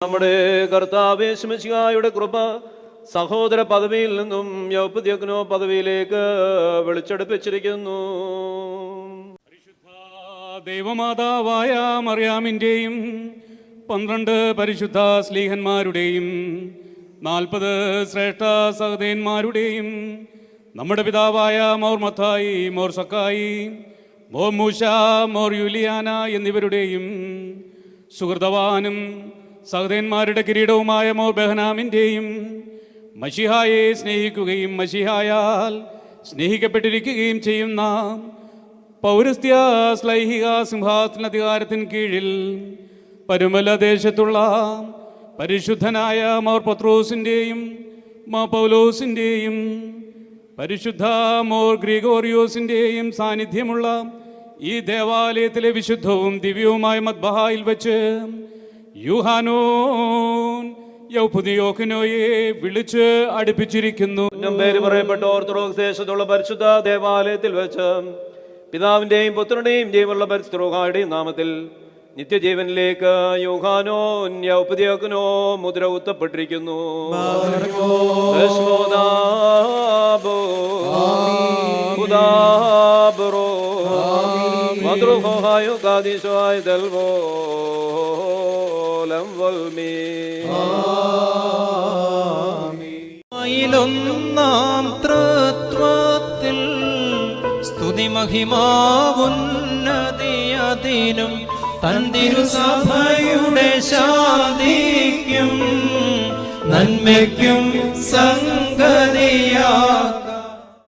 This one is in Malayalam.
നമ്മുടെ കർത്താവ് യേശുമിശിഹായുടെ കൃപ സഹോദര പദവിയിൽ നിന്നും യൗപ്പദ്യഗ്നോ പദവിയിലേക്ക് വിളിച്ചെടുപ്പിച്ചിരിക്കുന്നു. ദൈവമാതാവായ മറിയാമിൻ്റെയും 12 പരിശുദ്ധ സ്ലീഹന്മാരുടെയും 40 ശ്രേഷ്ഠ സഹോദരന്മാരുടെയും നമ്മുടെ പിതാവായ മോർ മത്തായി, മോർ സക്കായി, മോർ മൂശ, മോർ യുലിയാന എന്നിവരുടെയും സുഹൃതവാനും സഹോദരന്മാരുടെ കിരീടവുമായ മോർ ബെഹനാമിൻ്റെയും മശിഹായെ സ്നേഹിക്കുകയും മശിഹായാൽ സ്നേഹിക്കപ്പെട്ടിരിക്കുകയും ചെയ്യുന്ന പൗരസ്ത്യ ശ്ലൈഹിക സിംഹാസനാധികാരത്തിന് കീഴിൽ പരുമല ദേശത്തുള്ള പരിശുദ്ധനായ മോർ പത്രോസിൻ്റെയും മോർ പൗലോസിൻ്റെയും പരിശുദ്ധ മോർ ഗ്രിഗോറിയോസിൻ്റെയും സാന്നിധ്യമുള്ള ഈ ദേവാലയത്തിലെ വിശുദ്ധവും ദിവ്യവുമായ മദ്ബഹായിൽ വെച്ച് യൂഹാനോൻ യൗപ്പുദിയോക്കിനോയെ വിളിച്ച് അടുപ്പിച്ചിരിക്കുന്നു. പേര് പറയപ്പെട്ട ഓർത്തഡോക്സ് ദേശത്തുള്ള പരിശുദ്ധ ദേവാലയത്തിൽ വെച്ച് പിതാവിൻ്റെയും പുത്രൻ്റെയും ജീവനുള്ള പരിശുദ്ധരുടെയും നാമത്തിൽ നിത്യജീവനിലേക്ക് യൂഹാനോൻ യൗപ്പുദിയോക്കിനോ മുദ്ര കുത്തപ്പെട്ടിരിക്കുന്നു. ഒന്നാം തൃത്വത്തിൽ സ്തുതി മഹിമാവുന്നതിയതിനും തന്തിരുസഭയുടെ ശാന്തിക്കും നന്മയ്ക്കും സംഗതിയാ